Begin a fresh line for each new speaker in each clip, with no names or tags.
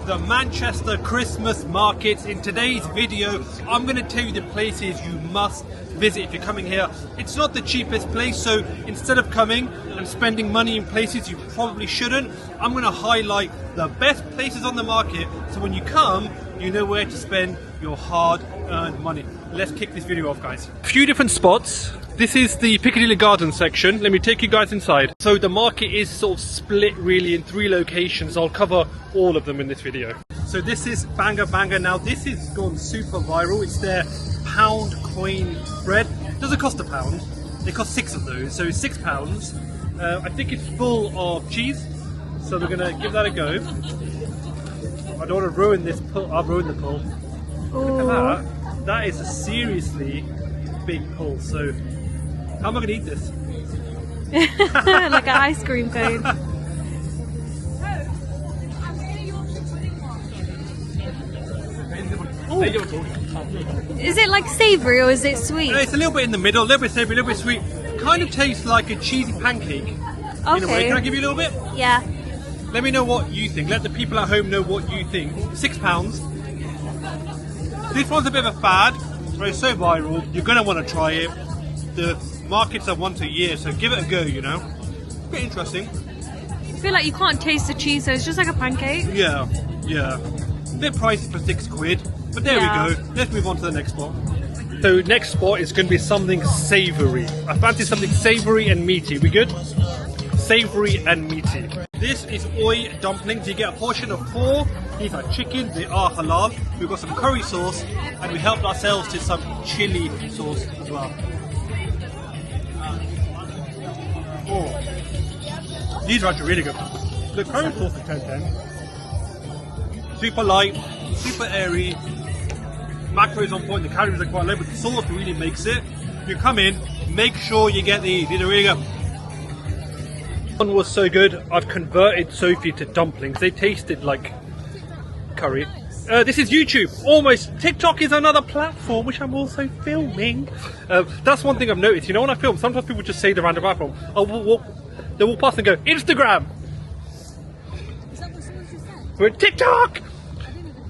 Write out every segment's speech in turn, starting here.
the Manchester Christmas markets. In today's video, I'm going to tell you the places you must visit if you're coming here. It's not the cheapest place, so instead of coming and spending money in places you probably shouldn't, I'm going to highlight the best places on the market, so when you come, you know where to spend your hard-earned money. Let's kick this video off, guys. A few different spots. This is the Piccadilly Gardens section. Let me take you guys inside. So the market is sort of split really in 3 locations. I'll cover all of them in this video. So this is Banger Banger. Now this has gone super viral. It's their pound coin bread. It doesn't cost £1. They cost 6 of those, so £6. I think it's full of cheese, so we're gonna give that a go. I don't want to ruin this pull. I've ruined the pull. Look at that. That is a seriously big pull. So how am I going to eat this?
Like an ice cream cone. Is it like savoury or is it sweet?
It's a little bit in the middle, a little bit savoury, a little bit sweet. Kind of tastes like a cheesy pancake.
Okay.
In a way. Can I give you a little bit?
Yeah.
Let me know what you think. Let the people at home know what you think. £6. This one's a bit of a fad. It's so viral. You're going to want to try it. The markets are once a year, so give it a go, you know. A bit interesting.
I feel like you can't taste the cheese, so it's just like a pancake.
Yeah. A bit pricey for £6, but there we go. Let's move on to the next spot. So next spot is going to be something savoury. I fancy something savoury and meaty. We good? Savoury and meaty. This is oi dumplings. You get a portion of 4. These are chicken. They are halal. We've got some curry sauce, and we helped ourselves to some chili sauce as well. Oh, these are actually really good. The curry sauce is 10/10. Super light, super airy. Macros on point. The calories are quite low, but the sauce really makes it. If you come in, make sure you get these. These are really good. One was so good, I've converted Sophie to dumplings. They tasted like curry. This is YouTube. Almost. TikTok is another platform which I'm also filming. That's one thing I've noticed. You know, when I film, sometimes people just say the random platform. They walk past and go, Instagram.
Is that what someone just said?
We're TikTok.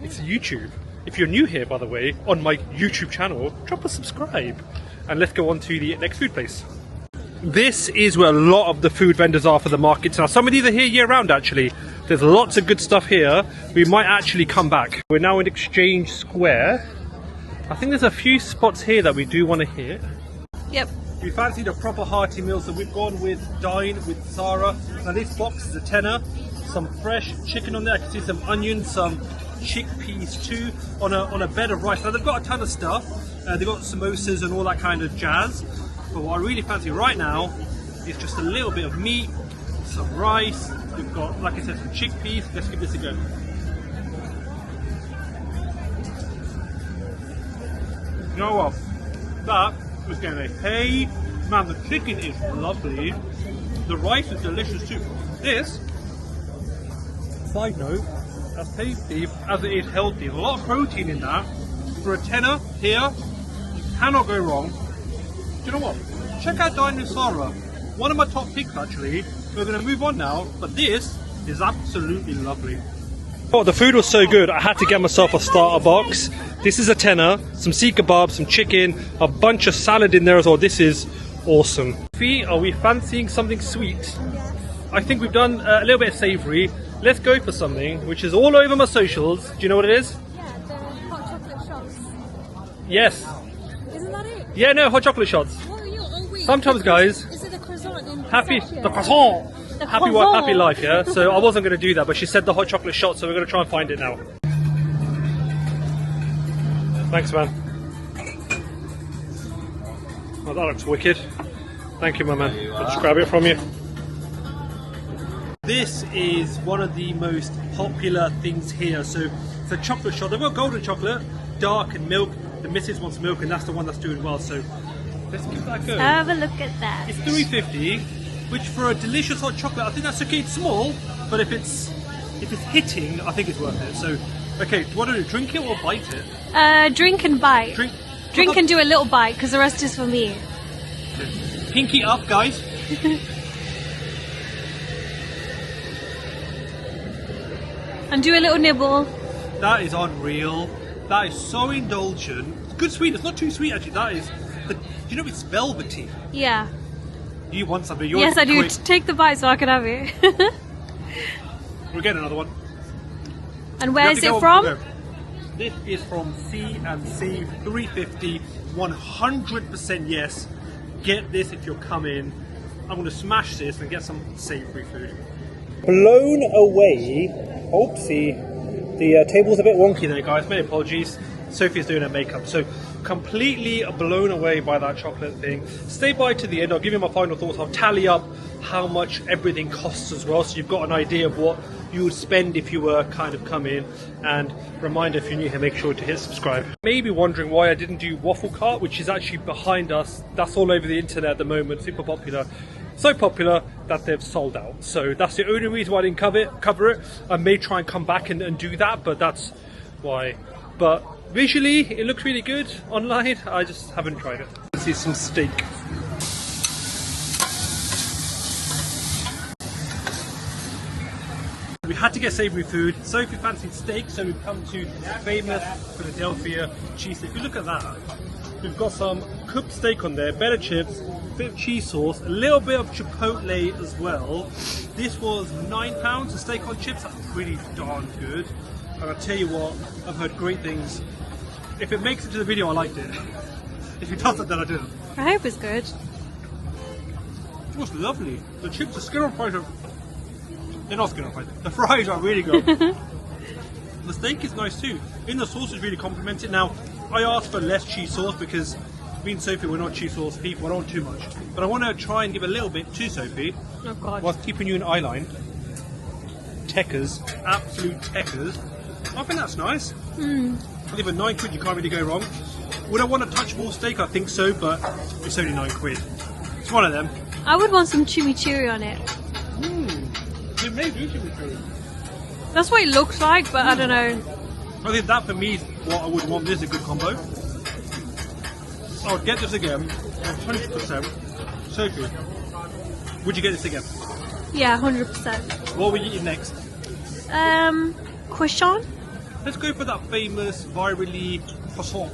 It's YouTube. If you're new here, by the way, on my YouTube channel, drop a subscribe. And let's go on to the next food place. This is where a lot of the food vendors are for the markets. Now, some of these are here year round, actually. There's lots of good stuff here. We might actually come back. We're now in Exchange Square. I think there's a few spots here that we do want to hit.
Yep.
We fancied a proper hearty meal, so we've gone with Dine with Sarah. Now, this box is a tenner. Some fresh chicken on there. I can see some onions, some chickpeas too, on a bed of rice. Now, they've got a ton of stuff. They've got samosas and all that kind of jazz. But what I really fancy right now is just a little bit of meat, some rice. We've got, like I said, some chickpeas. Let's give this a go. You know what? That was going to hey, man, the chicken is lovely. The rice is delicious too. This, side note, as tasty as it is healthy. There's a lot of protein in that. For a tenner here, you cannot go wrong. You know what? Check out Dine with Sarah. One of my top picks, actually. We're going to move on now, but this is absolutely lovely. Oh, the food was so good, I had to get myself a starter box. This is a tenner, some sea kebabs, some chicken, a bunch of salad in there as well. This is awesome. Fee, are we fancying something sweet? I think we've done a little bit of savoury. Let's go for something which is all over my socials. Do you know what it is?
Yeah, the hot chocolate shots.
Yes.
Isn't that it?
Yeah, no, hot chocolate shots.
What are you? Oh, wait.
Sometimes, guys.
Is it the croissant in
The croissant. Happy wife, happy life, yeah? So I wasn't going to do that, but she said the hot chocolate shot, so we're going to try and find it now. Thanks, man. Oh, that looks wicked. Thank you, my man. I'll just grab it from you. This is one of the most popular things here. So it's a chocolate shot. They've got golden chocolate, dark and milk. The missus wants milk, and that's the one that's doing well. So let's give that a go.
Have a look at that.
It's $3.50, which for a delicious hot chocolate, I think that's okay. It's small, but if it's hitting, I think it's worth it. So, okay, what do you do? Drink it or bite it?
Drink and bite.
Drink
and do a little bite, because the rest is for me.
Pinky up, guys.
And do a little nibble.
That is unreal. That is so indulgent. Good sweet. It's not too sweet actually. That is. You know it's velvety.
Yeah.
You want something?
Yes, I do. Take the bite so I can have it.
We'll get another one.
And where is it from?
This is from C&C 350. 100% yes. Get this if you're coming. I'm going to smash this and get some savoury food. Blown away. Oopsie. The table's a bit wonky there, guys. Many apologies. Sophie's doing her makeup. So completely blown away by that chocolate thing. Stay by to the end. I'll give you my final thoughts. I'll tally up how much everything costs as well, so you've got an idea of what you would spend if you were kind of come in. And reminder, if you're new here, make sure to hit subscribe. Maybe wondering why I didn't do waffle cart, which is actually behind us. That's all over the internet at the moment. Super popular. So popular that they've sold out. So that's the only reason why I didn't cover it. I may try and come back and do that, but that's why. But visually, it looks really good online. I just haven't tried it. This is some steak. We had to get savoury food. Sophie fancied steak, so we've come to famous Philadelphia cheesesteak. If you look at that, we've got some cooked steak on there, better chips, bit of cheese sauce, a little bit of chipotle as well. This was £9, a steak on chips. That's really darn good. And I'll tell you what, I've heard great things. If it makes it to the video, I liked it. If it doesn't, then I didn't.
I hope it's good.
It was lovely. The chips, the skin on fries are... They're not skin on fries. The fries are really good. The steak is nice too. And the sauce is really complimented. Now, I asked for less cheese sauce because me and Sophie, we're not cheese sauce people. I don't want too much. But I want to try and give a little bit to Sophie.
Oh God.
Whilst keeping you in eye line. Techers. Absolute techers. I think that's nice. If at £9 you can't really go wrong. Would I want a touch more steak? I think so, but it's only £9. It's one of them.
I would want some chimichurri on it.
It may do chimichurri.
That's what it looks like, but I don't know.
I think that for me is what I would want. This is a good combo. I would get this again, 100%. Sophie, would you get this again?
Yeah, 100%.
What will you eat next?
Croissant?
Let's go for that famous virally croissant.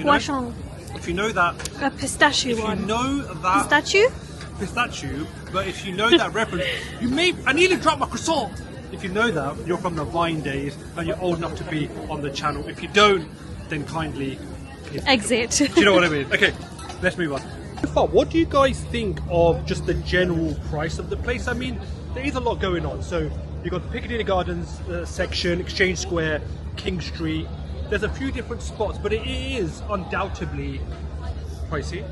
Croissant.
If you know that.
A pistachio
if
one.
You know that. Pistachio, but if you know that reference, you may. I nearly dropped my croissant. If you know that, you're from the Vine days and you're old enough to be on the channel. If you don't, then kindly
exit.
Do you know what I mean? Okay, let's move on. So far, what do you guys think of just the general price of the place? I mean, there is a lot going on. So you've got the Piccadilly Gardens section, Exchange Square, King Street. There's a few different spots, but it is undoubtedly pricey.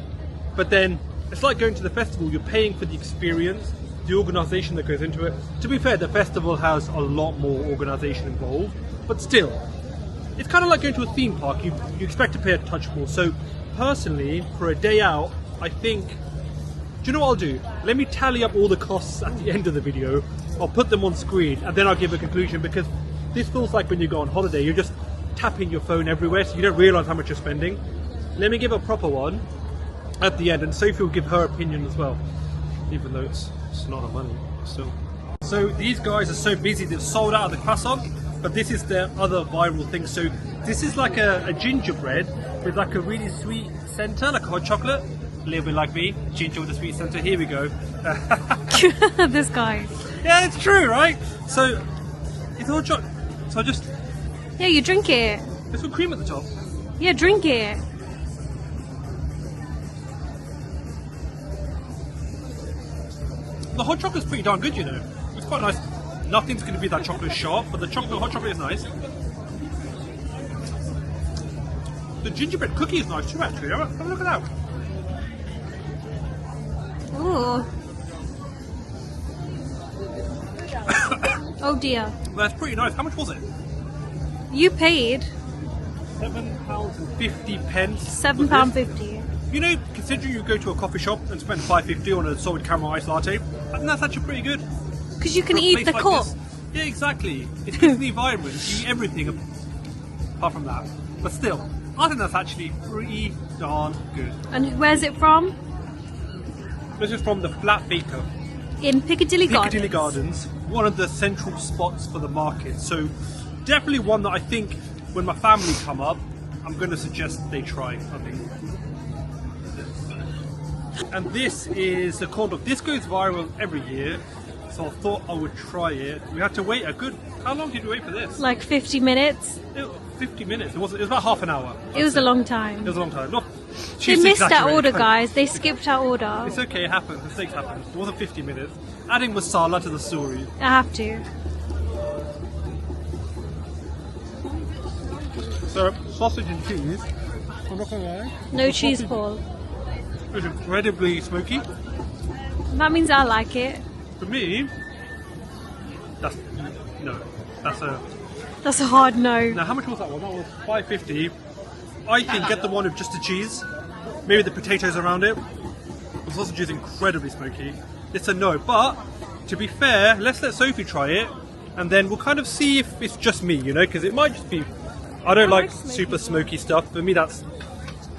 But then it's like going to the festival. You're paying for the experience, the organisation that goes into it. To be fair, the festival has a lot more organisation involved, but still, it's kind of like going to a theme park. You expect to pay a touch more. So personally, for a day out, I think, do you know what I'll do? Let me tally up all the costs at the end of the video. I'll put them on screen and then I'll give a conclusion, because this feels like when you go on holiday, you're just tapping your phone everywhere, so you don't realise how much you're spending. Let me give a proper one at the end, and Sophie will give her opinion as well, even though it's not her money still. So these guys are so busy, they've sold out of the croissant, but this is their other viral thing. So this is like a gingerbread with like a really sweet centre, like hot chocolate, a little bit like me, ginger with a sweet centre. Here we go.
This guy.
Yeah, it's true, right? So it's hot chocolate. So I just...
Yeah, you drink it.
There's some cream at the top.
Yeah, drink it.
The hot chocolate's pretty darn good, you know. It's quite nice. Nothing's going to be that chocolate sharp, but the hot chocolate is nice. The gingerbread cookie is nice too, actually. Have a look at that.
Ooh. Oh dear.
That's pretty nice. How much was it?
You paid
£7.50.
£7.50.
You know, considering you go to a coffee shop and spend $5.50 on a salted caramel iced latte, I think that's actually pretty good.
Because you can eat the cup.
Yeah, exactly. It's good for the environment. You eat everything apart from that. But still, I think that's actually pretty darn good.
And where's it from?
This is from the Flat Baker.
In Piccadilly Gardens.
Piccadilly Gardens, one of the central spots for the market. So definitely one that I think when my family come up, I'm going to suggest they try, I think. And this is the corndog. This goes viral every year, so I thought I would try it. We had to wait a good... How long did we wait for this?
Like 50 minutes.
50 minutes. It was about half an hour.
It was a long time.
It was a long time. Not,
They missed our order, guys. They skipped our order.
It's okay, it happens. Mistakes happen. It wasn't 50 minutes. Adding masala to the story.
I have to.
So, sausage and cheese. I'm not gonna lie.
No cheese, Paul.
It's incredibly smoky.
That means I like it.
For me, that's a...
That's a hard no.
Now, how much was that one? That was $5.50. I think get the one with just the cheese, maybe the potatoes around it. The sausage is incredibly smoky. It's a no, but to be fair, let's let Sophie try it, and then we'll kind of see if it's just me, you know, because it might just be. I don't like super smoky stuff. For me, that's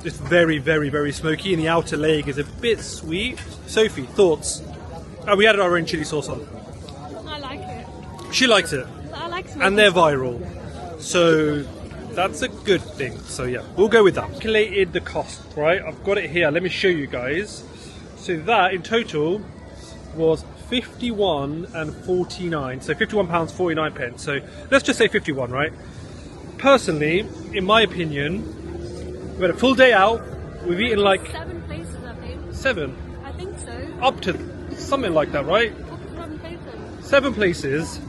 just very, very, very smoky, and the outer leg is a bit sweet. Sophie, thoughts? Oh, we added our own chili sauce on.
I like it.
She likes it.
I like it.
And they're viral, so that's a good thing. So yeah, we'll go with that. Calculated the cost, right? I've got it here. Let me show you guys. So that in total was 51.49. So £51.49. So let's just say 51, right? Personally, in my opinion, we had a full day out. We've eaten like
7 places, I think.
7.
I think so.
Up to something like that, right? 7 places.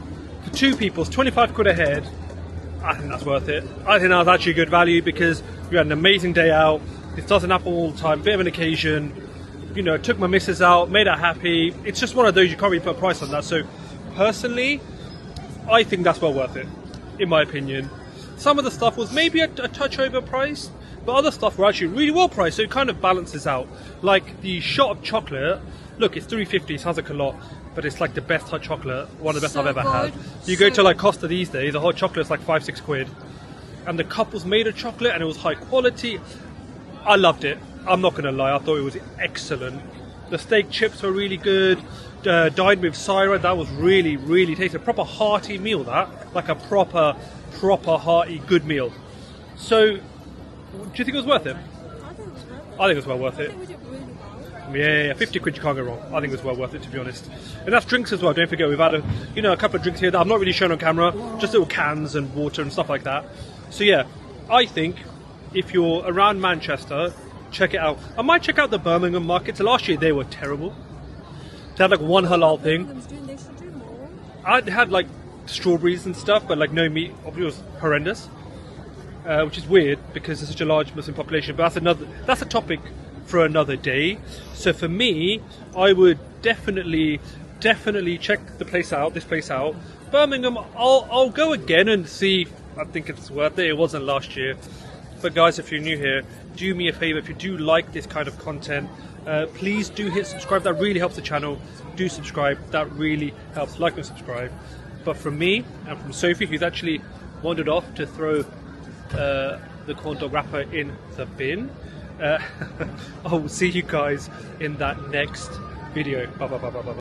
For 2 people, it's 25 quid a head. I think that's worth it. I think that was actually good value because we had an amazing day out. It doesn't happen all the time, bit of an occasion. You know, took my missus out, made her happy. It's just one of those, you can't really put a price on that. So personally, I think that's well worth it, in my opinion. Some of the stuff was maybe a touch overpriced, but other stuff were actually really well priced, so it kind of balances out. Like the shot of chocolate, look, it's $3.50, sounds like a lot, but it's like the best hot chocolate, one of the best I've ever had. You go to like Costa these days, the hot chocolate's like 5-6 quid, and the cup was made of chocolate and it was high quality. I loved it. I'm not gonna lie, I thought it was excellent. The steak chips were really good. Dined with Syra, that was really, really tasty. A proper hearty meal, that, like a proper hearty good meal. So, do you think it was worth it? I think it was well worth it. Yeah, 50 quid, you can't go wrong. I think it was well worth it, to be honest. And that's drinks as well. Don't forget, we've had a couple of drinks here that I'm not really showing on camera, just little cans and water and stuff like that. So yeah, I think if you're around Manchester, check it out. I might check out the Birmingham markets. Last year they were terrible. They had like one halal thing. I had like strawberries and stuff, but like no meat. Obviously, it was horrendous, which is weird because there's such a large Muslim population. But that's a topic for another day. So for me, I would definitely check this place out. Birmingham, I'll go again and see. I think it's worth it. It wasn't last year. But guys, if you're new here, do me a favor. If you do like this kind of content, please do hit subscribe. That really helps the channel. Do subscribe. That really helps. Like and subscribe. But from me and from Sophie, who's actually wandered off to throw the corn dog wrapper in the bin, I will see you guys in that next video. Bye bye bye bye bye.